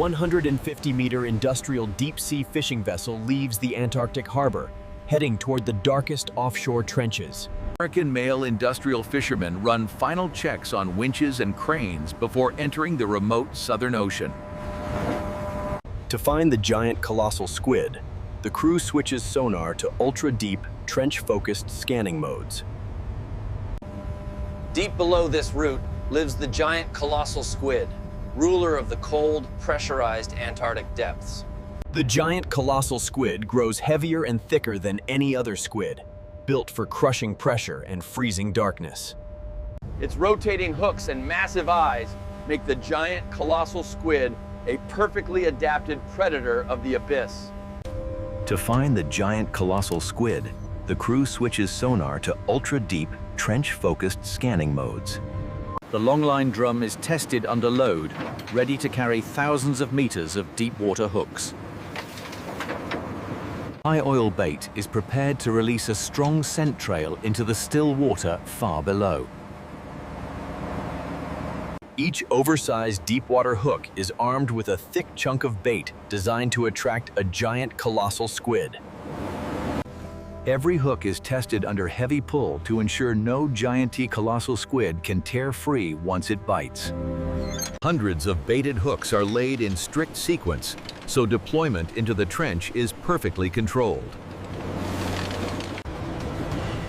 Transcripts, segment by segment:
150-meter industrial deep-sea fishing vessel leaves the Antarctic harbor, heading toward the darkest offshore trenches. American male industrial fishermen run final checks on winches and cranes before entering the remote Southern Ocean. To find the giant colossal squid, the crew switches sonar to ultra-deep, trench-focused scanning modes. Deep below this route lives the giant colossal squid, ruler of the cold, pressurized Antarctic depths. The giant colossal squid grows heavier and thicker than any other squid, built for crushing pressure and freezing darkness. Its rotating hooks and massive eyes make the giant colossal squid a perfectly adapted predator of the abyss. To find the giant colossal squid, the crew switches sonar to ultra-deep, trench-focused scanning modes. The Longline drum is tested under load, ready to carry thousands of meters of deep-water hooks. High oil bait is prepared to release a strong scent trail into the still water far below. Each oversized deep-water hook is armed with a thick chunk of bait designed to attract a giant colossal squid. Every hook is tested under heavy pull to ensure no giant colossal squid can tear free once it bites. Hundreds of baited hooks are laid in strict sequence, so deployment into the trench is perfectly controlled.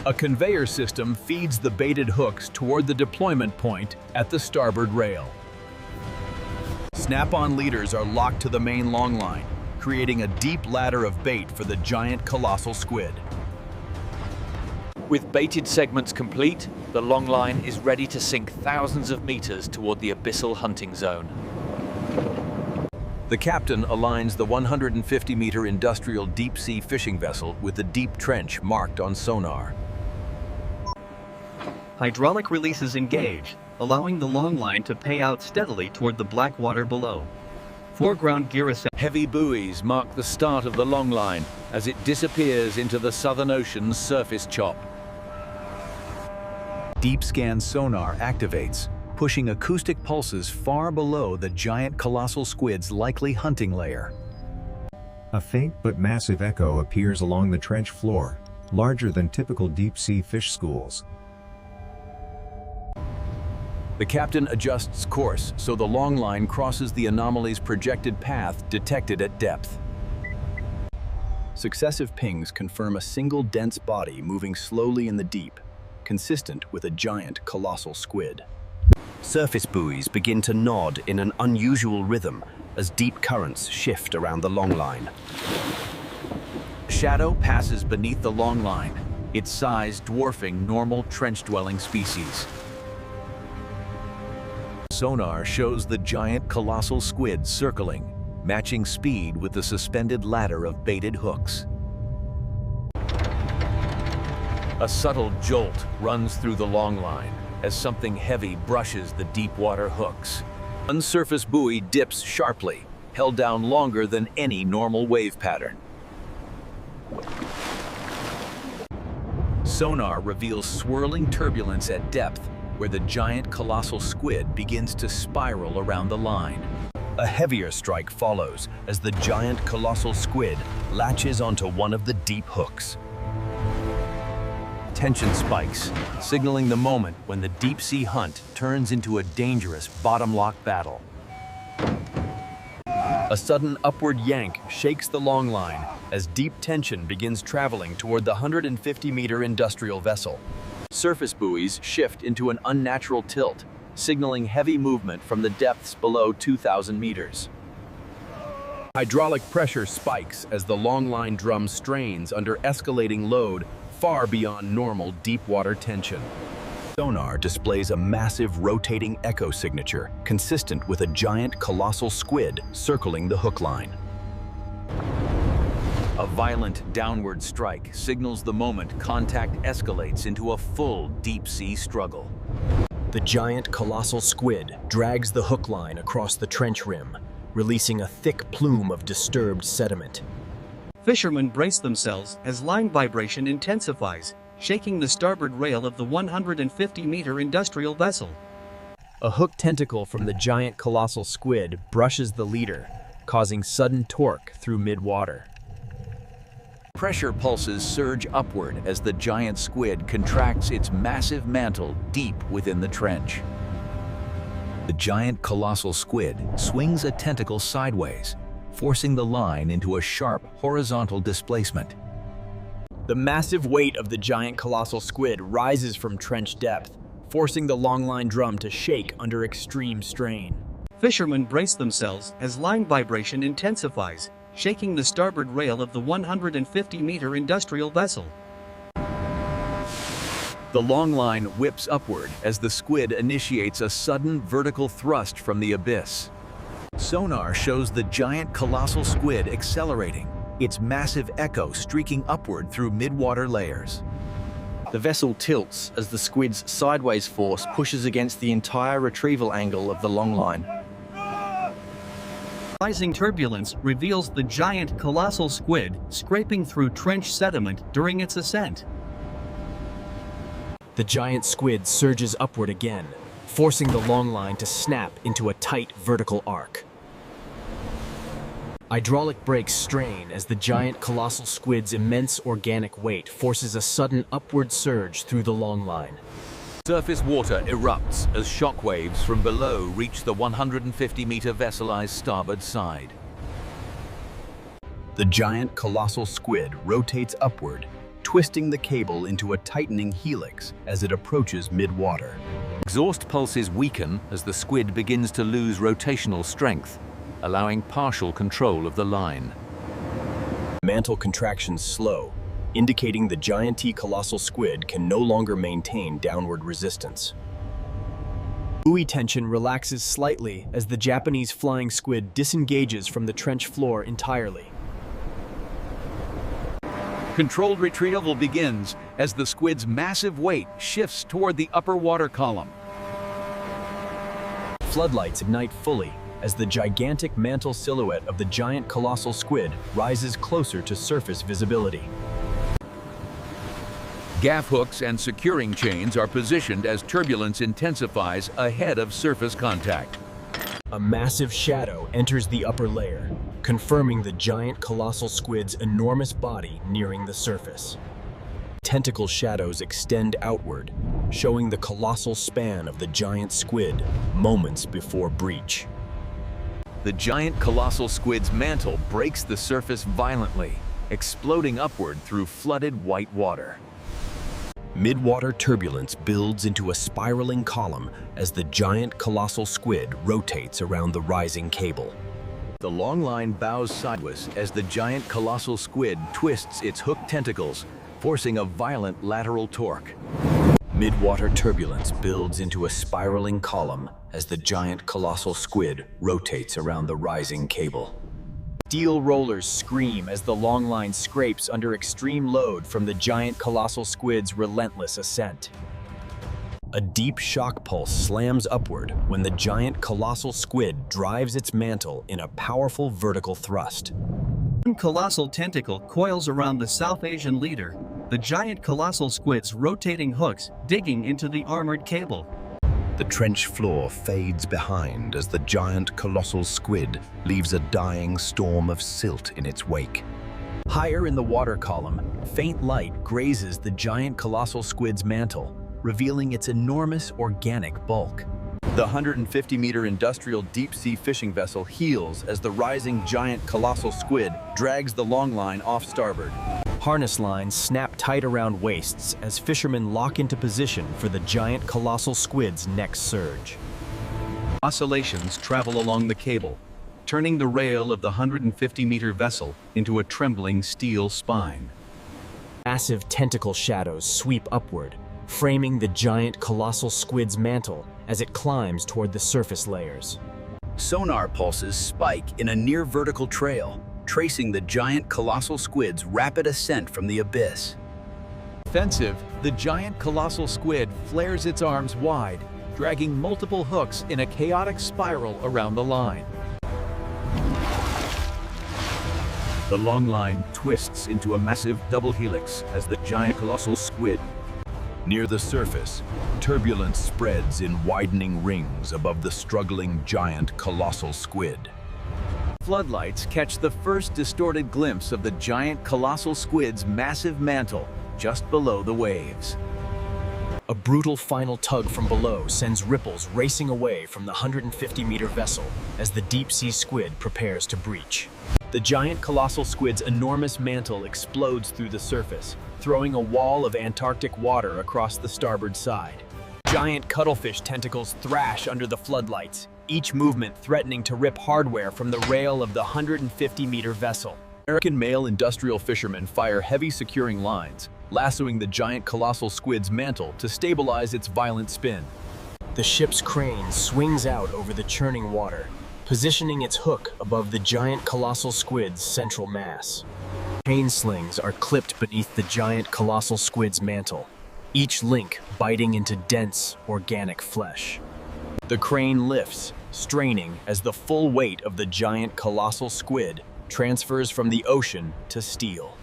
A conveyor system feeds the baited hooks toward the deployment point at the starboard rail. Snap-on leaders are locked to the main longline, creating a deep ladder of bait for the giant colossal squid. With baited segments complete, the Longline is ready to sink thousands of meters toward the abyssal hunting zone. The captain aligns the 150-meter industrial deep-sea fishing vessel with the deep trench marked on sonar. Hydraulic releases engage, allowing the Longline to pay out steadily toward the black water below. Foreground gear assembly. Heavy buoys mark the start of the Longline as it disappears into the Southern Ocean's surface chop. Deep scan sonar activates, pushing acoustic pulses far below the giant colossal squid's likely hunting lair. A faint but massive echo appears along the trench floor, larger than typical deep-sea fish schools. The captain adjusts course so the Longline crosses the anomaly's projected path detected at depth. Successive pings confirm a single dense body moving slowly in the deep, consistent with a giant colossal squid. Surface buoys begin to nod in an unusual rhythm as deep currents shift around the Longline. Shadow passes beneath the Longline, its size dwarfing normal trench-dwelling species. Sonar shows the giant colossal squid circling, matching speed with the suspended ladder of baited hooks. A subtle jolt runs through the Longline as something heavy brushes the deep-water hooks. One surface buoy dips sharply, held down longer than any normal wave pattern. Sonar reveals swirling turbulence at depth where the giant colossal squid begins to spiral around the line. A heavier strike follows as the giant colossal squid latches onto one of the deep hooks. Tension spikes, signaling the moment when the deep-sea hunt turns into a dangerous bottom-lock battle. A sudden upward yank shakes the Longline as deep tension begins traveling toward the 150-meter industrial vessel. Surface buoys shift into an unnatural tilt, signaling heavy movement from the depths below 2,000 meters. Hydraulic pressure spikes as the Longline drum strains under escalating load far beyond normal deep-water tension. Sonar displays a massive rotating echo signature consistent with a giant colossal squid circling the hook line. A violent downward strike signals the moment contact escalates into a full deep-sea struggle. The giant colossal squid drags the hook line across the trench rim, releasing a thick plume of disturbed sediment. Fishermen brace themselves as line vibration intensifies, shaking the starboard rail of the 150-meter industrial vessel. A hook tentacle from the giant colossal squid brushes the leader, causing sudden torque through mid-water. Pressure pulses surge upward as the giant squid contracts its massive mantle deep within the trench. The giant colossal squid swings a tentacle sideways, forcing the line into a sharp horizontal displacement. The massive weight of the giant colossal squid rises from trench depth, forcing the longline drum to shake under extreme strain. Fishermen brace themselves as line vibration intensifies, shaking the starboard rail of the 150-meter industrial vessel. The longline whips upward as the squid initiates a sudden vertical thrust from the abyss. Sonar shows the giant colossal squid accelerating, its massive echo streaking upward through mid-water layers. The vessel tilts as the squid's sideways force pushes against the entire retrieval angle of the longline. Rising turbulence reveals the giant colossal squid scraping through trench sediment during its ascent. The giant squid surges upward again, forcing the longline to snap into a tight vertical arc. Hydraulic brakes strain as the giant colossal squid's immense organic weight forces a sudden upward surge through the longline. Surface water erupts as shockwaves from below reach the 150-meter vesselized starboard side. The giant colossal squid rotates upward, twisting the cable into a tightening helix as it approaches mid-water. Exhaust pulses weaken as the squid begins to lose rotational strength, allowing partial control of the line. Mantle contractions slow, indicating the giant colossal squid can no longer maintain downward resistance. Buoy tension relaxes slightly as the Japanese flying squid disengages from the trench floor entirely. Controlled retrieval begins as the squid's massive weight shifts toward the upper water column. Floodlights ignite fully as the gigantic mantle silhouette of the giant colossal squid rises closer to surface visibility. Gaff hooks and securing chains are positioned as turbulence intensifies ahead of surface contact. A massive shadow enters the upper layer, confirming the giant colossal squid's enormous body nearing the surface. Tentacle shadows extend outward, showing the colossal span of the giant squid moments before breach. The giant colossal squid's mantle breaks the surface violently, exploding upward through flooded white water. Mid-water turbulence builds into a spiraling column as the giant colossal squid rotates around the rising cable. The longline bows sideways as the giant colossal squid twists its hooked tentacles, forcing a violent lateral torque. Mid-water turbulence builds into a spiraling column as the giant colossal squid rotates around the rising cable. Steel rollers scream as the longline scrapes under extreme load from the giant colossal squid's relentless ascent. A deep shock pulse slams upward when the giant colossal squid drives its mantle in a powerful vertical thrust. One colossal tentacle coils around the South Asian leader, the giant colossal squid's rotating hooks digging into the armored cable. The trench floor fades behind as the giant colossal squid leaves a dying storm of silt in its wake. Higher in the water column, faint light grazes the giant colossal squid's mantle, revealing its enormous organic bulk. The 150-meter industrial deep-sea fishing vessel heels as the rising giant colossal squid drags the longline off starboard. Harness lines snap tight around waists as fishermen lock into position for the giant colossal squid's next surge. Oscillations travel along the cable, turning the rail of the 150-meter vessel into a trembling steel spine. Massive tentacle shadows sweep upward, framing the giant colossal squid's mantle as it climbs toward the surface layers. Sonar pulses spike in a near-vertical trail, tracing the giant colossal squid's rapid ascent from the abyss. Offensive, the giant colossal squid flares its arms wide, dragging multiple hooks in a chaotic spiral around the line. The long line twists into a massive double helix as the giant colossal squid. Near the surface, turbulence spreads in widening rings above the struggling giant colossal squid. Floodlights catch the first distorted glimpse of the giant colossal squid's massive mantle just below the waves. A brutal final tug from below sends ripples racing away from the 150-meter vessel as the deep-sea squid prepares to breach. The giant colossal squid's enormous mantle explodes through the surface, throwing a wall of Antarctic water across the starboard side. Giant cuttlefish tentacles thrash under the floodlights, each movement threatening to rip hardware from the rail of the 150-meter vessel. American male industrial fishermen fire heavy securing lines, lassoing the giant colossal squid's mantle to stabilize its violent spin. The ship's crane swings out over the churning water, positioning its hook above the giant colossal squid's central mass. Chain slings are clipped beneath the giant colossal squid's mantle, each link biting into dense, organic flesh. The crane lifts, straining as the full weight of the giant colossal squid transfers from the ocean to steel.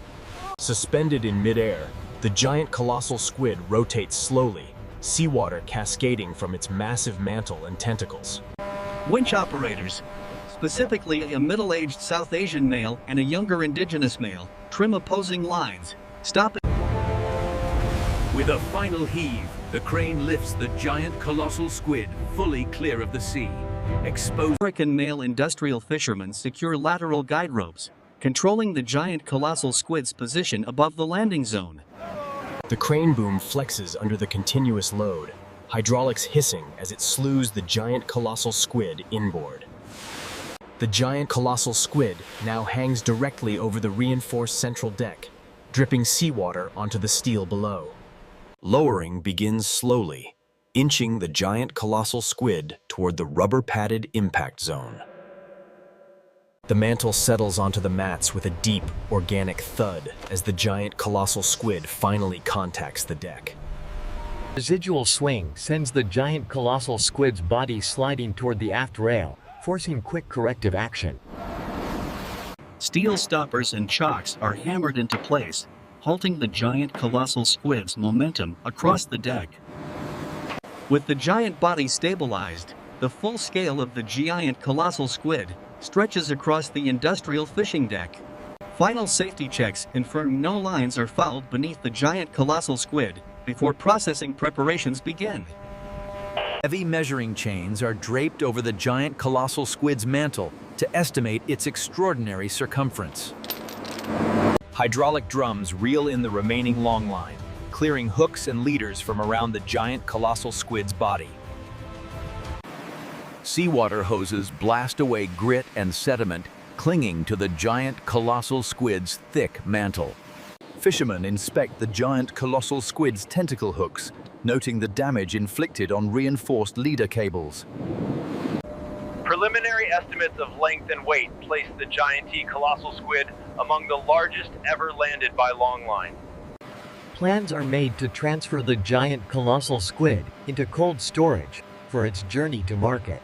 Suspended in midair, the giant colossal squid rotates slowly, seawater cascading from its massive mantle and tentacles. Winch operators, specifically a middle-aged South Asian male and a younger indigenous male, trim opposing lines, stopping. With a final heave, the crane lifts the giant colossal squid fully clear of the sea, exposing. American male industrial fishermen secure lateral guide ropes, controlling the giant colossal squid's position above the landing zone. The crane boom flexes under the continuous load, hydraulics hissing as it slews the giant colossal squid inboard. The giant colossal squid now hangs directly over the reinforced central deck, dripping seawater onto the steel below. Lowering begins slowly, inching the giant colossal squid toward the rubber-padded impact zone. The mantle settles onto the mats with a deep, organic thud as the giant colossal squid finally contacts the deck. Residual swing sends the giant colossal squid's body sliding toward the aft rail, forcing quick corrective action. Steel stoppers and chocks are hammered into place, halting the giant colossal squid's momentum across the deck. With the giant body stabilized, the full scale of the giant colossal squid stretches across the industrial fishing deck. Final safety checks confirm no lines are fouled beneath the giant colossal squid before processing preparations begin. Heavy measuring chains are draped over the giant colossal squid's mantle to estimate its extraordinary circumference. Hydraulic drums reel in the remaining longline, clearing hooks and leaders from around the giant colossal squid's body. Seawater hoses blast away grit and sediment clinging to the giant colossal squid's thick mantle. Fishermen inspect the giant colossal squid's tentacle hooks, noting the damage inflicted on reinforced leader cables. Preliminary estimates of length and weight place the giant colossal squid among the largest ever landed by Longline. Plans are made to transfer the giant colossal squid into cold storage for its journey to market.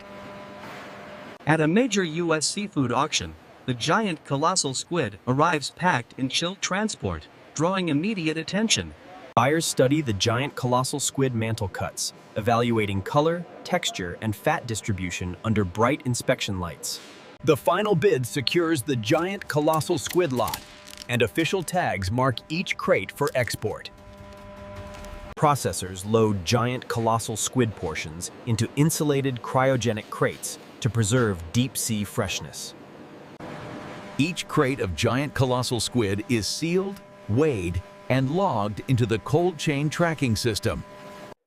At a major U.S. seafood auction, the giant colossal squid arrives packed in chilled transport, drawing immediate attention. Buyers study the giant colossal squid mantle cuts, evaluating color, texture, and fat distribution under bright inspection lights. The final bid secures the giant colossal squid lot, and official tags mark each crate for export. Processors load giant colossal squid portions into insulated cryogenic crates to preserve deep-sea freshness. Each crate of giant colossal squid is sealed, weighed, and logged into the cold chain tracking system.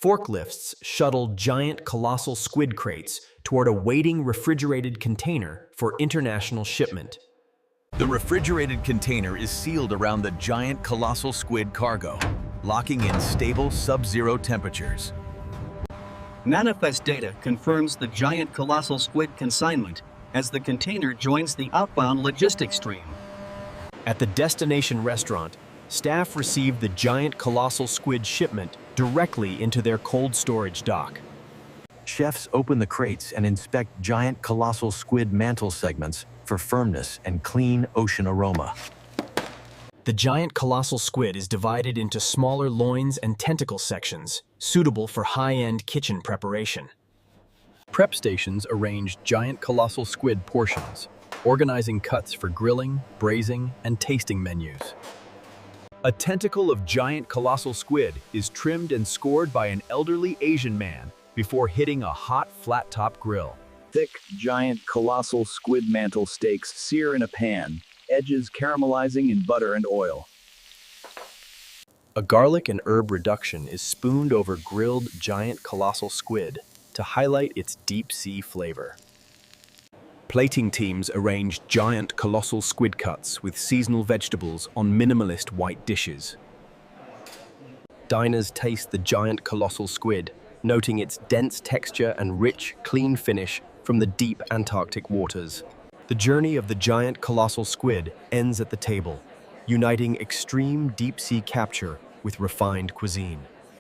Forklifts shuttle giant colossal squid crates toward a waiting refrigerated container for international shipment. The refrigerated container is sealed around the giant colossal squid cargo, locking in stable sub-zero temperatures. Manifest data confirms the giant colossal squid consignment as the container joins the outbound logistics stream. At the destination restaurant, staff received the giant colossal squid shipment directly into their cold storage dock. Chefs open the crates and inspect giant colossal squid mantle segments for firmness and clean ocean aroma. The giant colossal squid is divided into smaller loins and tentacle sections, suitable for high-end kitchen preparation. Prep stations arrange giant colossal squid portions, organizing cuts for grilling, braising, and tasting menus. A tentacle of giant colossal squid is trimmed and scored by an elderly Asian man before hitting a hot flat-top grill. Thick, giant colossal squid mantle steaks sear in a pan, edges caramelizing in butter and oil. A garlic and herb reduction is spooned over grilled giant colossal squid to highlight its deep-sea flavor. Plating teams arrange giant colossal squid cuts with seasonal vegetables on minimalist white dishes. Diners taste the giant colossal squid, noting its dense texture and rich, clean finish from the deep Antarctic waters. The journey of the giant colossal squid ends at the table, uniting extreme deep-sea capture with refined cuisine.